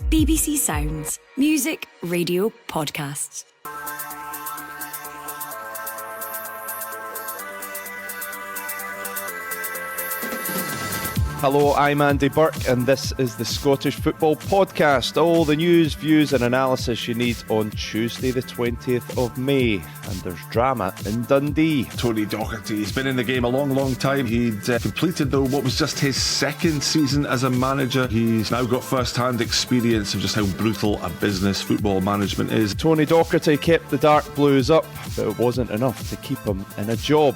BBC Sounds. Music, radio, podcasts. Hello, I'm Andy Burke and this is the Scottish Football Podcast. All the news, views and analysis you need on Tuesday the 20th of May. And there's drama in Dundee. Tony Docherty, he's been in the game a long time. He'd completed what was just his second season as a manager. He's now got first-hand experience of just how brutal a business football management is. Tony Docherty kept the Dark Blues up, but it wasn't enough to keep him in a job.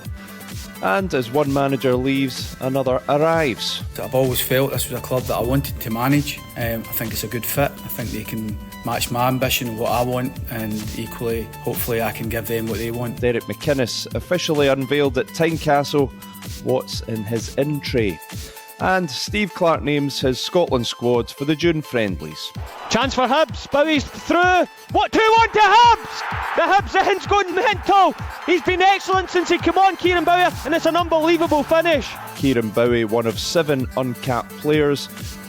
And as one manager leaves, another arrives. I've always felt this was a club that I wanted to manage. I think it's a good fit. I think they can match my ambition and what I want, and equally, hopefully I can give them what they want. Derek McInnes officially unveiled at Tynecastle what's in his in-tray. And Steve Clarke names his Scotland squad for the June friendlies. Chance for Hibs, Bowie's through. What 2-1 to Hibs? The Hibs end's gone mental. He's been excellent since he came on, Kieran Bowie, and it's an unbelievable finish. Kieran Bowie, one of 7 uncapped players.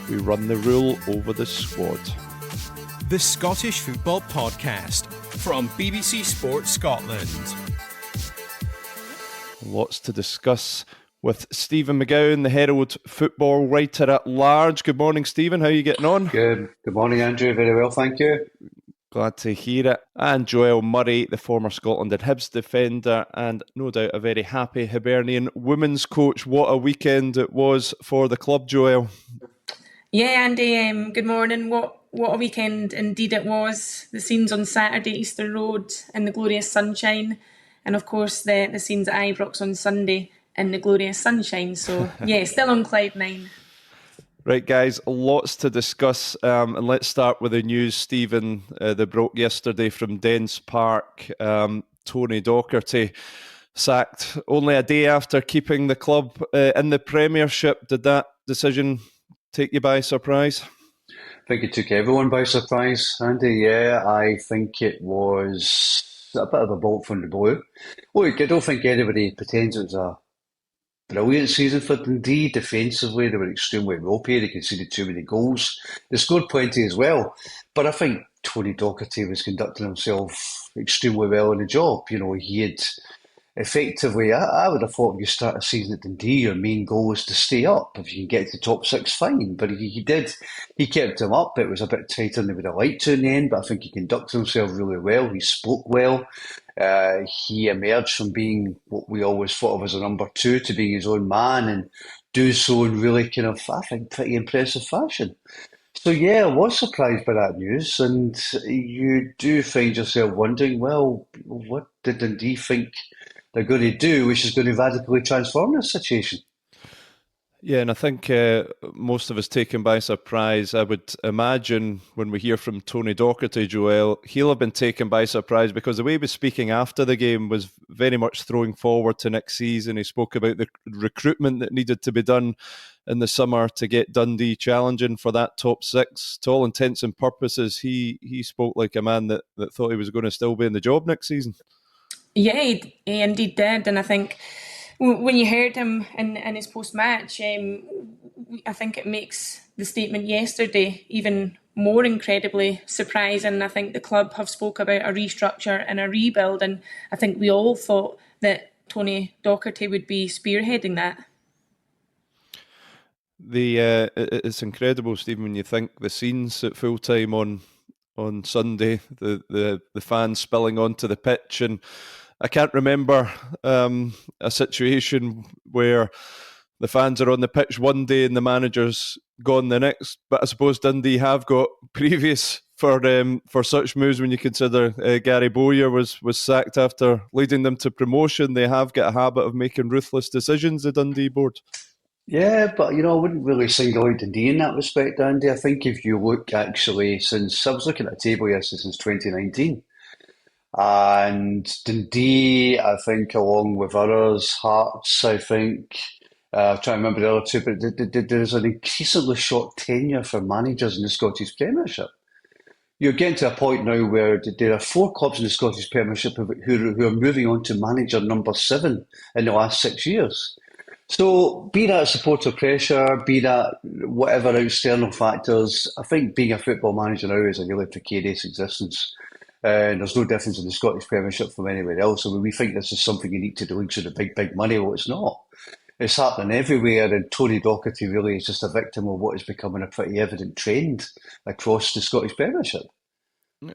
We run the rule over the squad. The Scottish Football Podcast from BBC Sports Scotland. Lots to discuss with Stephen McGowan, the Herald football writer at large. Good morning, Stephen. How are you getting on? Good morning, Andrew. Very well, thank you. Glad to hear it. And Joelle Murray, the former Scotland and Hibs defender, and no doubt a very happy Hibernian women's coach. What a weekend it was for the club, Joelle. Yeah, Andy, good morning. What a weekend indeed it was. The scenes on Saturday, Easter Road in the glorious sunshine, and of course the scenes at Ibrox on Sunday in the glorious sunshine. So yeah, still on cloud 9. Right, guys, lots to discuss, and let's start with the news, Stephen, that broke yesterday from Dens Park. Tony Docherty sacked only a day after keeping the club in the Premiership. Did that decision take you by surprise? I think it took everyone by surprise, Andy. Yeah, I think it was a bit of a bolt from the blue. Look, I don't think anybody pretends it was a brilliant season for Dundee. Defensively, they were extremely ropey. They conceded too many goals. They scored plenty as well. But I think Tony Docherty was conducting himself extremely well in the job. You know, he had effectively, I would have thought if you start a season at Dundee, your main goal is to stay up. If you can get to the top 6, fine. But he did. He kept him up. It was a bit tighter than they would have liked to in the end, but I think he conducted himself really well. He spoke well. He emerged from being what we always thought of as a number 2 to being his own man, and do so in really kind of, I think, pretty impressive fashion. So yeah, I was surprised by that news, and you do find yourself wondering, well, what did Dundee think they're going to do, which is going to radically transform this situation? Yeah, and I think most of us taken by surprise. I would imagine when we hear from Tony Docherty, Joelle, he'll have been taken by surprise because the way he was speaking after the game was very much throwing forward to next season. He spoke about the recruitment that needed to be done in the summer to get Dundee challenging for that top 6. To all intents and purposes, he spoke like a man that thought he was going to still be in the job next season. Yeah, he indeed did, and I think when you heard him in his post-match, I think it makes the statement yesterday even more incredibly surprising. I think the club have spoke about a restructure and a rebuild, and I think we all thought that Tony Docherty would be spearheading that. It's incredible, Stephen, when you think the scenes at full time on Sunday, the fans spilling onto the pitch, and I can't remember a situation where the fans are on the pitch one day and the manager's gone the next. But I suppose Dundee have got previous for such moves when you consider Gary Bowyer was sacked after leading them to promotion. They have got a habit of making ruthless decisions, the Dundee board. Yeah, but I wouldn't really single out Dundee in that respect, Andy. I think if you look actually since, I was looking at a table yesterday since 2019, and Dundee, I think, along with others, Hearts, I think, I'm trying to remember the other two, but there's an increasingly short tenure for managers in the Scottish Premiership. You're getting to a point now where there are 4 clubs in the Scottish Premiership who are moving on to manager number 7 in the last 6 years. So, be that supporter pressure, be that whatever external factors, I think being a football manager now is a really precarious existence. And there's no difference in the Scottish Premiership from anywhere else. I mean, we think this is something unique to the leagues with the big money. Well, it's not. It's happening everywhere, and Tony Docherty really is just a victim of what is becoming a pretty evident trend across the Scottish Premiership.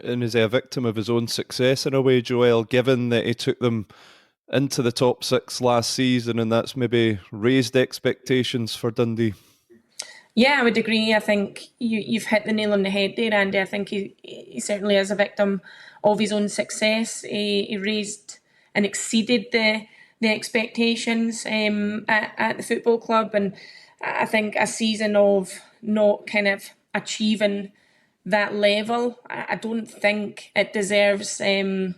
And is he a victim of his own success in a way, Joelle, given that he took them into the top six last season, and that's maybe raised expectations for Dundee? Yeah, I would agree. I think you've hit the nail on the head there, Andy. I think he certainly is a victim of his own success. He raised and exceeded the expectations at the football club, and I think a season of not kind of achieving that level, I don't think it deserves a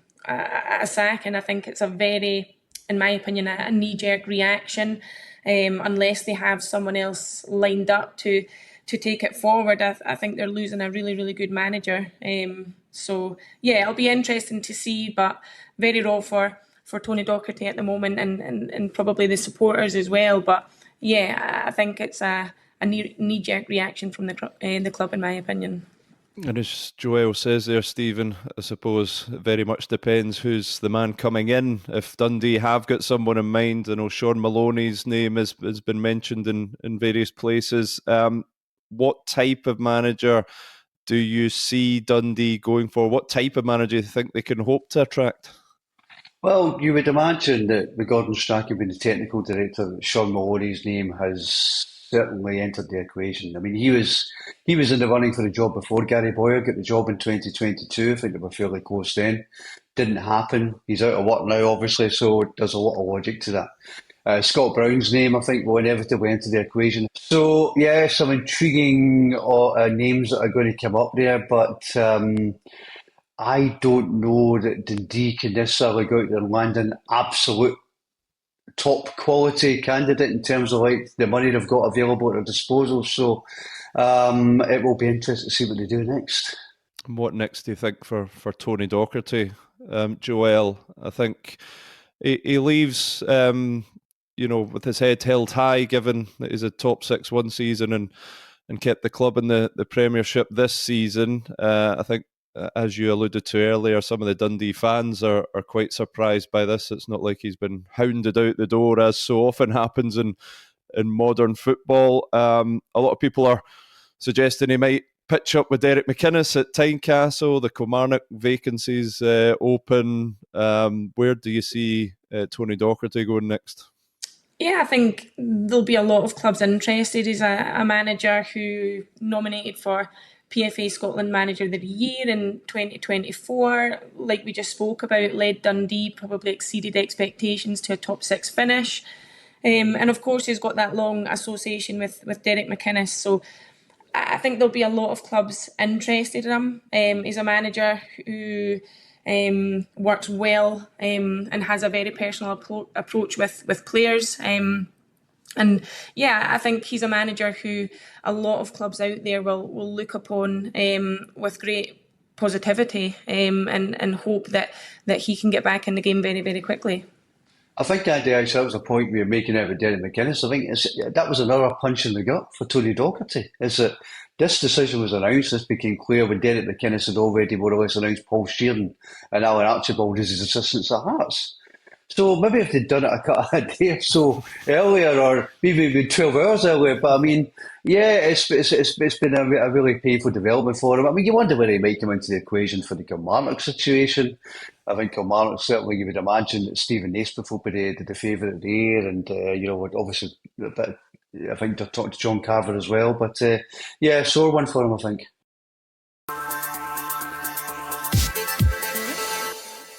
sack, and I think it's a very, in my opinion, a knee-jerk reaction. Unless they have someone else lined up to take it forward, I think they're losing a really, really good manager. So yeah, it'll be interesting to see, but very raw for Tony Docherty at the moment, and probably the supporters as well. But yeah, I think it's a knee-jerk reaction from the club, in my opinion. And as Joelle says there, Stephen, I suppose it very much depends who's the man coming in. If Dundee have got someone in mind, I know Sean Maloney's name has been mentioned in various places. What type of manager do you see Dundee going for? What type of manager do you think they can hope to attract? Well, you would imagine that with Gordon Strachan being the technical director, that Sean Maloney's name has certainly entered the equation. I mean, he was in the running for the job before Gary Boyer got the job in 2022. I think they were fairly close then. Didn't happen. He's out of work now, obviously, so there's a lot of logic to that. Scott Brown's name, I think, will inevitably enter the equation. So, yeah, some intriguing names that are going to come up there, but I don't know that Dundee can necessarily go out there and land an absolute top quality candidate in terms of like the money they've got available at their disposal. So it will be interesting to see what they do next. And what next do you think for Tony Docherty? Joelle, I think he leaves with his head held high, given that he's a top 6 one season and kept the club in the Premiership this season. I think, as you alluded to earlier, some of the Dundee fans are quite surprised by this. It's not like he's been hounded out the door, as so often happens in modern football. A lot of people are suggesting he might pitch up with Derek McInnes at Tynecastle. The Kilmarnock vacancies open. Where do you see Tony Docherty going next? Yeah, I think there'll be a lot of clubs interested. He's a manager who nominated for PFA Scotland Manager of the Year in 2024. Like we just spoke about, led Dundee, probably exceeded expectations to a top 6 finish. And of course, he's got that long association with Derek McInnes. So I think there'll be a lot of clubs interested in him. He's a manager who works well and has a very personal approach with players. And yeah, I think he's a manager who a lot of clubs out there will look upon with great positivity and hope that he can get back in the game very, very quickly. I think, Andy, actually, that was the point we were making out with Derek McInnes. I think that was another punch in the gut for Tony Docherty, is that this decision was announced, this became clear when Derek McInnes had already more or less announced Paul Sheeran and Alan Archibald as his assistants at Hearts. So maybe if they'd done it a day or so earlier, or maybe 12 hours earlier, but I mean, yeah, it's been a really painful development for him. I mean, you wonder where he might come into the equation for the Kilmarnock situation. I think Kilmarnock, certainly you would imagine that Stephen Naismith will be the favourite there, and obviously a bit, I think they're talking to John Carver as well, but yeah, sore one for him, I think.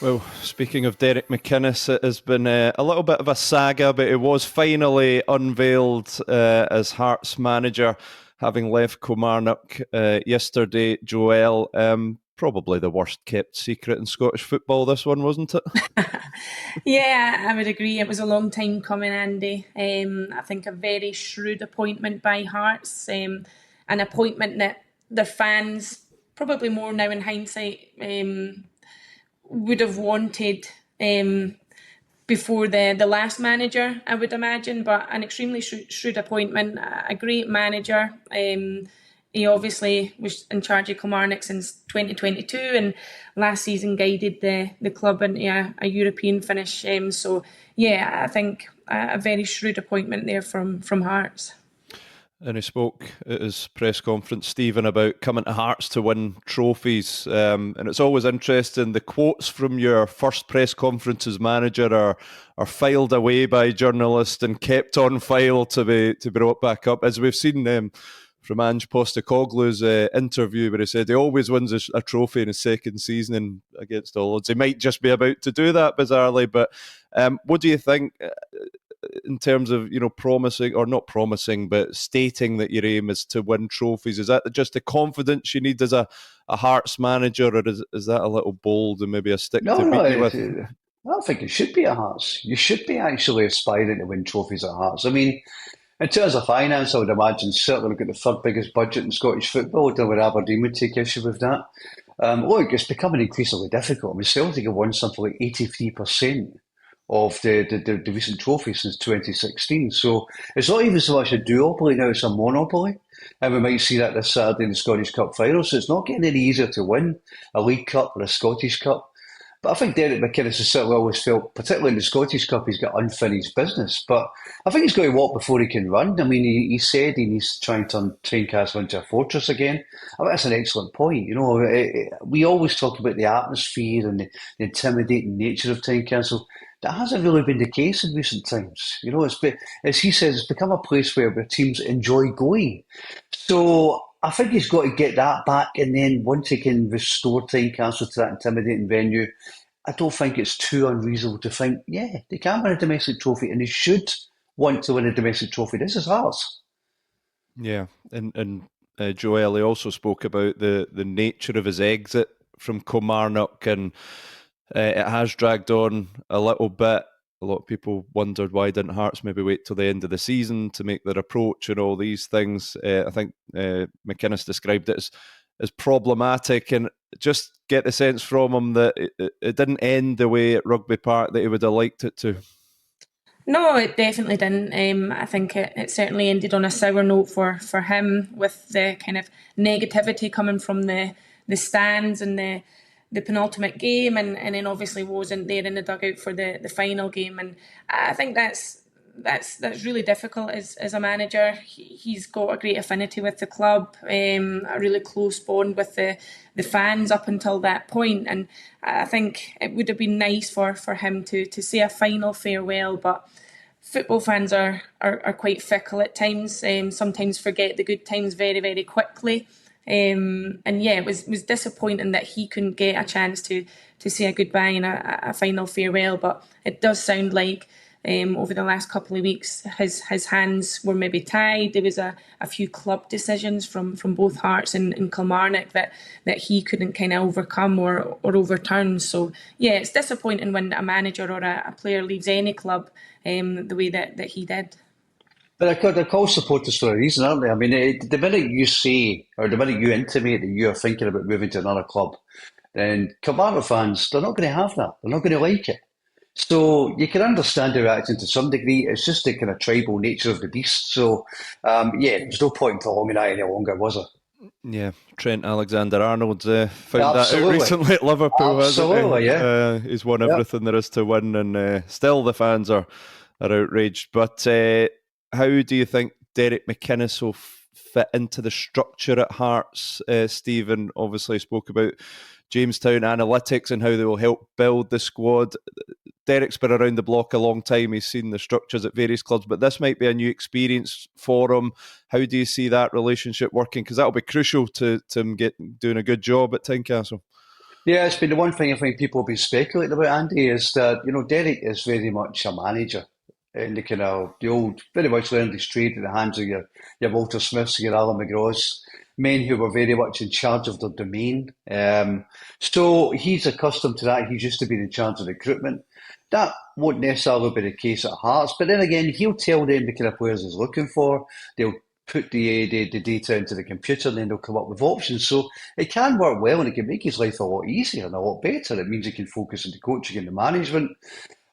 Well, speaking of Derek McInnes, it has been a little bit of a saga, but it was finally unveiled as Hearts manager, having left Kilmarnock yesterday. Joelle, probably the worst kept secret in Scottish football, this one, wasn't it? Yeah, I would agree. It was a long time coming, Andy. I think a very shrewd appointment by Hearts, an appointment that the fans, probably more now in hindsight, would have wanted before the last manager, I would imagine, but an extremely shrewd appointment, a great manager. He obviously was in charge of Kilmarnock since 2022 and last season guided the club into a European finish. So, yeah, I think a very shrewd appointment there from Hearts. And he spoke at his press conference, Stephen, about coming to Hearts to win trophies. And it's always interesting. The quotes from your first press conference as manager are filed away by journalists and kept on file to be brought back up. As we've seen from Ange Postecoglou's interview, where he said he always wins a trophy in his second season against all odds. He might just be about to do that, bizarrely. But what do you think in terms of, promising, or not promising, but stating that your aim is to win trophies? Is that just the confidence you need as a Hearts manager, or is that a little bold and maybe a stick to beat you with? I don't think it should be at Hearts. You should be actually aspiring to win trophies at Hearts. I mean, in terms of finance, I would imagine certainly look at the third biggest budget in Scottish football. I don't know whether Aberdeen would take issue with that. Look, it's becoming increasingly difficult. I mean, Celtic have won something like 83% of the recent trophies since 2016. So it's not even so much a duopoly now, it's a monopoly. And we might see that this Saturday in the Scottish Cup final. So it's not getting any easier to win a League Cup or a Scottish Cup. But I think Derek McInnes has certainly always felt, particularly in the Scottish Cup, he's got unfinished business. But I think he's got to walk before he can run. I mean, he said he needs to try and turn Tynecastle into a fortress again. I think that's an excellent point. We always talk about the atmosphere and the intimidating nature of Tynecastle. That hasn't really been the case in recent times. As he says, it's become a place where teams enjoy going. So I think he's got to get that back, and then once he can restore Tynecastle to that intimidating venue, I don't think it's too unreasonable to think, yeah, they can win a domestic trophy, and they should want to win a domestic trophy. This is Hearts. Yeah, and Joelle also spoke about the nature of his exit from Kilmarnock, and it has dragged on a little bit. A lot of people wondered why didn't Hearts maybe wait till the end of the season to make their approach and all these things. I think McInnes described it as problematic, and just get the sense from him that it didn't end the way at Rugby Park that he would have liked it to. No, it definitely didn't. I think it certainly ended on a sour note for him, with the kind of negativity coming from the stands and the penultimate game, and then obviously wasn't there in the dugout for the final game. And I think that's really difficult as a manager. He's got a great affinity with the club, a really close bond with the fans up until that point. And I think it would have been nice for him to say a final farewell, but football fans are quite fickle at times, sometimes forget the good times very, very quickly. And yeah, it was disappointing that he couldn't get a chance to say a goodbye and a final farewell. But it does sound like over the last couple of weeks his hands were maybe tied. There was a few club decisions from both Hearts and Kilmarnock that he couldn't kind of overcome or overturn. So yeah, it's disappointing when a manager or a player leaves any club the way that he did. But they're called supporters for a reason, aren't they? I mean, the minute you say, or the minute you intimate that you're thinking about moving to another club, then Kilmarnock fans, they're not going to have that. They're not going to like it. So you can understand the reaction to some degree. It's just the kind of tribal nature of the beast. So, yeah, there's no point in prolonging that any longer, was there? Yeah, Trent Alexander-Arnold found that out recently at Liverpool. Absolutely, yeah. He's won everything there is to win, and still the fans are outraged. But how do you think Derek McInnes will fit into the structure at Hearts? Stephen obviously spoke about Jamestown analytics and how they will help build the squad. Derek's been around the block a long time. He's seen the structures at various clubs, but this might be a new experience for him. How do you see that relationship working? Because that'll be crucial to him doing a good job at Tynecastle. Yeah, it's been the one thing I think people have been speculating about, Andy, is that, Derek is very much a manager. And the old, very much learned his trade in the hands of your Walter Smiths, your Alan McGraws, men who were very much in charge of their domain. So he's accustomed to that. He's used to being in charge of recruitment. That won't necessarily be the case at Hearts. But then again, he'll tell them the kind of players he's looking for. They'll put the data into the computer, and then they'll come up with options. So it can work well, and it can make his life a lot easier and a lot better. It means he can focus on the coaching and the management.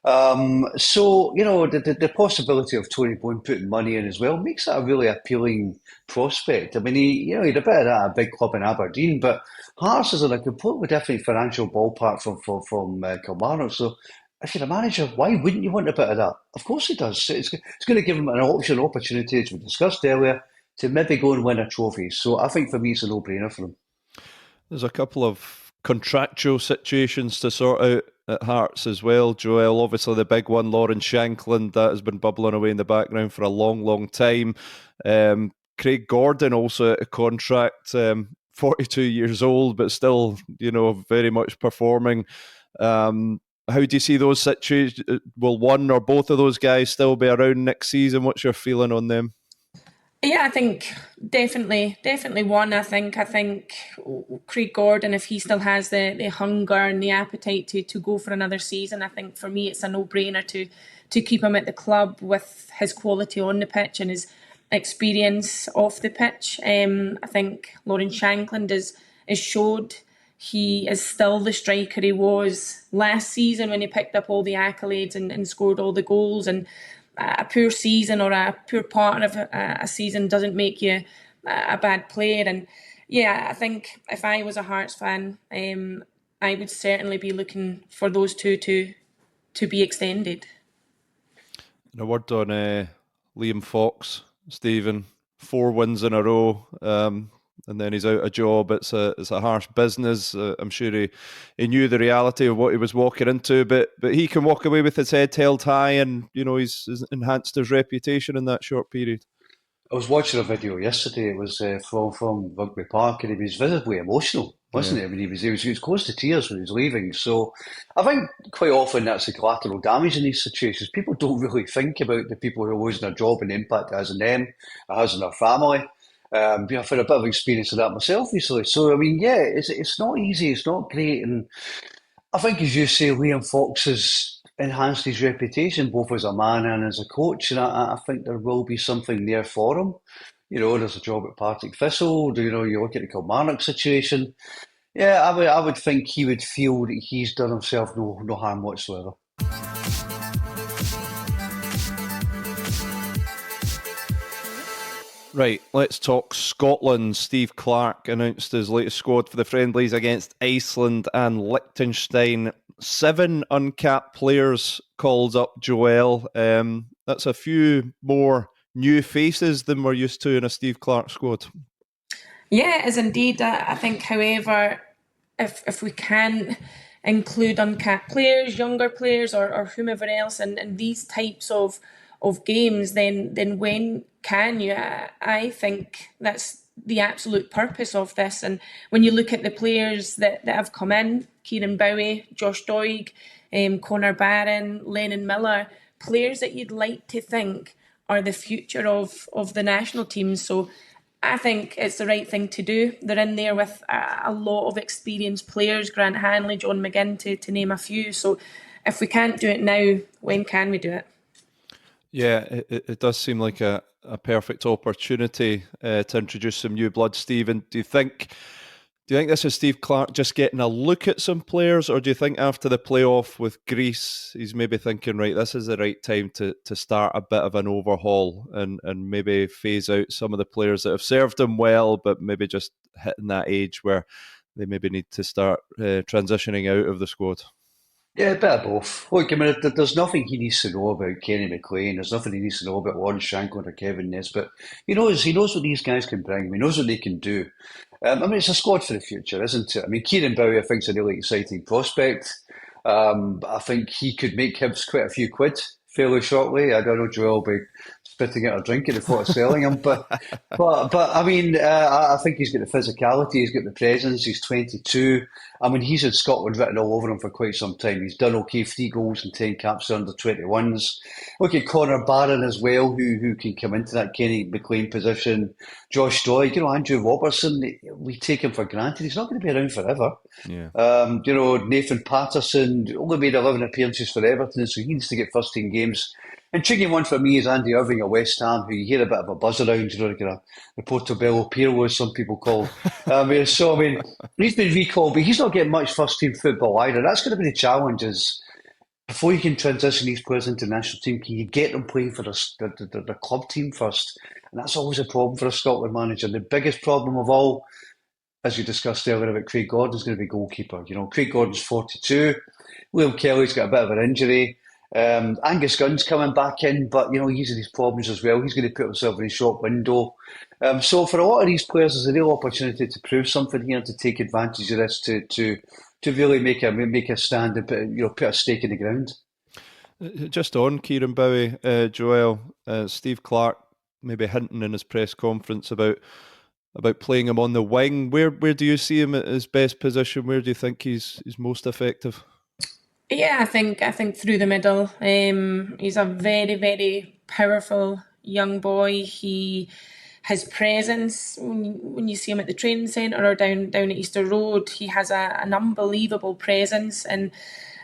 So, the possibility of Tony Bowen putting money in as well makes that a really appealing prospect. I mean, he had a bit of that at a big club in Aberdeen, but Hearts is in a completely different financial ballpark from Kilmarnock. So, if you're a manager, why wouldn't you want a bit of that? Of course he does. It's going to give him an opportunity, as we discussed earlier, to maybe go and win a trophy. So I think for me, it's a no-brainer for him. There's a couple of contractual situations to sort out at Hearts as well. Joelle, obviously the big one, Lawrence Shankland, that has been bubbling away in the background for a long, long time. Craig Gordon also out of contract, 42 years old, but still, very much performing. How do you see those situations? Will one or both of those guys still be around next season? What's your feeling on them? Yeah, I think definitely one. I think Craig Gordon, if he still has the hunger and the appetite to go for another season, I think for me it's a no-brainer to keep him at the club with his quality on the pitch and his experience off the pitch. I think Lawrence Shankland is showed he is still the striker he was last season when he picked up all the accolades and scored all the goals. And a poor season or a poor part of a season doesn't make you a bad player. And yeah, I think if I was a Hearts fan, I would certainly be looking for those two to be extended. And a word on Liam Fox, Stephen. 4 wins in a row. And then he's out of job. It's a harsh business. I'm sure he knew the reality of what he was walking into, but he can walk away with his head held high, and he's enhanced his reputation in that short period. I was watching a video yesterday. It was from Rugby Park, and he was visibly emotional, wasn't he? I mean, he was close to tears when he was leaving. So I think quite often that's the collateral damage in these situations. People don't really think about the people who are losing their job and the impact it has on them, it has on their family. I've had a bit of experience of that myself recently. So, I mean, yeah, it's not easy. It's not great. And I think, as you say, Liam Fox has enhanced his reputation, both as a man and as a coach. And I think there will be something there for him. There's a job at Partick Thistle. You look at the Kilmarnock situation. Yeah, I would think he would feel that he's done himself no harm whatsoever. Right, let's talk Scotland. Steve Clarke announced his latest squad for the friendlies against Iceland and Liechtenstein. 7 uncapped players called up, Joelle. That's a few more new faces than we're used to in a Steve Clarke squad. Yeah, it is indeed. I think, however, if we can include uncapped players, younger players, or whomever else in these types of games, then when can you? I think that's the absolute purpose of this. And when you look at the players that have come in, Kieran Bowie, Josh Doig, Conor Barron, Lennon Miller, players that you'd like to think are the future of the national team. So I think it's the right thing to do. They're in there with a lot of experienced players, Grant Hanley, John McGinn, to name a few. So if we can't do it now, when can we do it? Yeah, it does seem like a perfect opportunity to introduce some new blood, Stephen. Do you think this is Steve Clarke just getting a look at some players, or do you think after the playoff with Greece, he's maybe thinking, right, this is the right time to start a bit of an overhaul and maybe phase out some of the players that have served him well, but maybe just hitting that age where they maybe need to start transitioning out of the squad? Yeah, a bit of both. Look, I mean, there's nothing he needs to know about Kenny McLean. There's nothing he needs to know about Lawrence Shankland or Kevin Nesbitt. He knows what these guys can bring. He knows what they can do. I mean, it's a squad for the future, isn't it? I mean, Kieran Bowie, I think, is a really exciting prospect. I think he could make Hibs quite a few quid fairly shortly. I don't know, Joelle will be spitting out a drink at the thought of selling him, but I mean, I think he's got the physicality, he's got the presence. He's 22. I mean, he's had Scotland written all over him for quite some time. He's done okay, 3 goals and 10 caps under 21s. Look at Conor Barron as well, who can come into that Kenny McLean position. Josh Doig, Andrew Robertson, we take him for granted. He's not going to be around forever. Yeah. Nathan Patterson only made 11 appearances for Everton, so he needs to get first team games. Intriguing one for me is Andy Irving at West Ham, who you hear a bit of a buzz around, like the Portobello Pirlo, as some people call. So, I mean, he's been recalled, but he's not getting much first-team football either. That's going to be the challenge, is before you can transition these players into the national team, can you get them playing for the club team first? And that's always a problem for a Scotland manager. The biggest problem of all, as you discussed earlier about Craig Gordon, is going to be goalkeeper. You know, Craig Gordon's 42. Liam Kelly's got a bit of an injury. Angus Gunn's coming back in, but you know, he's in his problems as well. He's going to put himself in a short window. So for a lot of these players, there's a real opportunity to prove something here, to take advantage of this, to really make a stand and put a stake in the ground. Just on Kieran Bowie, Joelle, Steve Clarke maybe hinting in his press conference about playing him on the wing. Where do you see him at his best position? Where do you think he's most effective? Yeah, I think through the middle. He's a very, very powerful young boy. He has presence when you see him at the training centre or down at Easter Road. He has an unbelievable presence, and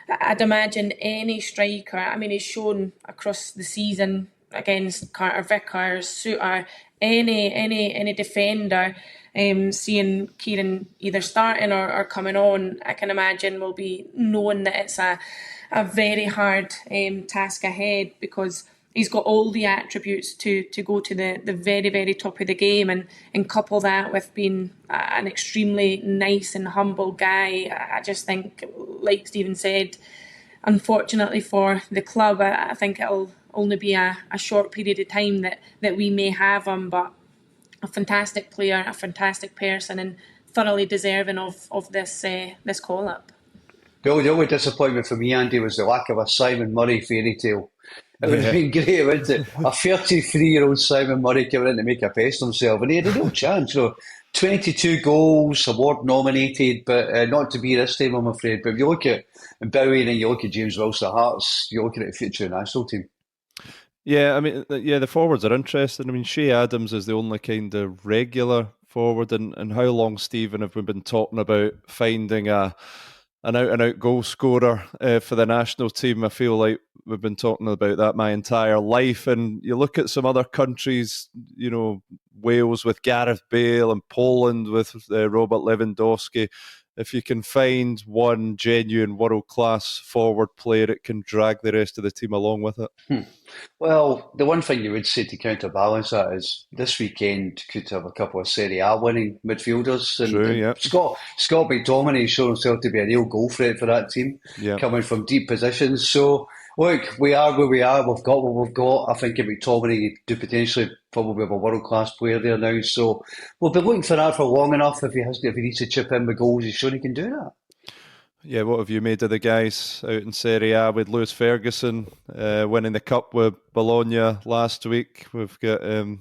I'd imagine any striker. I mean, he's shown across the season against Carter Vickers, Suter, any defender. Seeing Kieran either starting or coming on, I can imagine will be knowing that it's a very hard task ahead, because he's got all the attributes to go to the very, very top of the game, and couple that with being an extremely nice and humble guy. I just think, like Stephen said, unfortunately for the club, I think it'll only be a short period of time that we may have him, but a fantastic player, a fantastic person, and thoroughly deserving of this call-up. The only disappointment for me, Andy, was the lack of a Simon Murray fairy tale. It would have been great, wouldn't it? A 33-year-old Simon Murray coming in to make a best of himself, and he had a real chance. 22 goals, award nominated, but not to be this time, I'm afraid. But if you look at Bowie and then you look at James Wilson-Hearts, you're looking at the future of the national team. Yeah, I mean, the forwards are interesting. I mean, Shea Adams is the only kind of regular forward, and how long, Stephen, have we been talking about finding an out-and-out goal scorer for the national team? I feel like we've been talking about that my entire life. And you look at some other countries, you know, Wales with Gareth Bale and Poland with Robert Lewandowski. If you can find one genuine world-class forward player, it can drag the rest of the team along with it. Well, the one thing you would say to counterbalance that is this weekend could have a couple of Serie A winning midfielders. And, True, yeah. Scott McTominay has shown himself to be a real goal threat for that team, coming from deep positions. So, look, we are where we are. We've got what we've got. I think if McTominay do potentially probably have a world-class player there now. So we'll be looking for that for long enough. If he needs to chip in with goals, he's sure he can do that. Yeah, what have you made of the guys out in Serie A with Lewis Ferguson winning the cup with Bologna last week? We've got a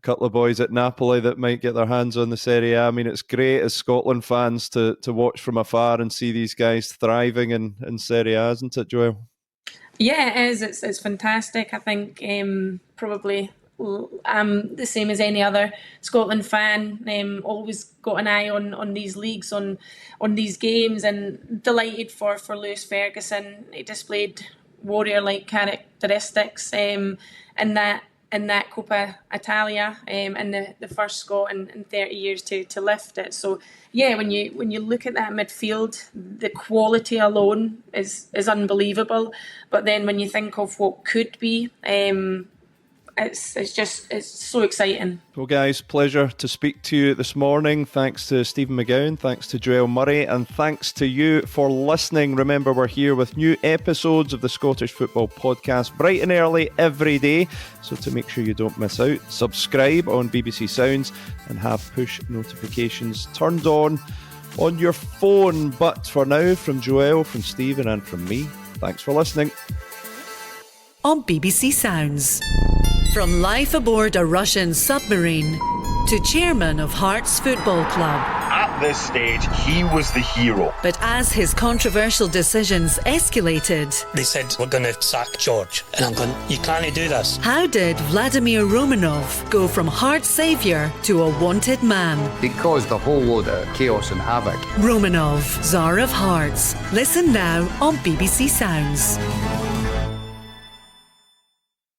couple of boys at Napoli that might get their hands on the Serie A. I mean, it's great as Scotland fans to watch from afar and see these guys thriving in Serie A, isn't it, Joelle? Yeah, it is. It's fantastic. I think probably I'm the same as any other Scotland fan. Always got an eye on these leagues, on these games, and delighted for Lewis Ferguson. He displayed warrior-like characteristics in that Coppa Italia, and the first Scot in 30 years to lift it. So yeah, when you look at that midfield, the quality alone is unbelievable. But then when you think of what could be, it's so exciting. Well, guys, pleasure to speak to you this morning. Thanks to Stephen McGowan, thanks to Joelle Murray, and thanks to you for listening. Remember, we're here with new episodes of the Scottish Football Podcast bright and early every day. So to make sure you don't miss out, subscribe on BBC Sounds and have push notifications turned on your phone. But for now, from Joelle, from Stephen and from me, thanks for listening. On BBC Sounds. From life aboard a Russian submarine to chairman of Hearts Football Club. At this stage, he was the hero. But as his controversial decisions escalated... They said, we're going to sack George. And I'm going, you can't do this. How did Vladimir Romanov go from Hearts saviour to a wanted man? He caused a whole load of chaos and havoc. Romanov, Tsar of Hearts. Listen now on BBC Sounds.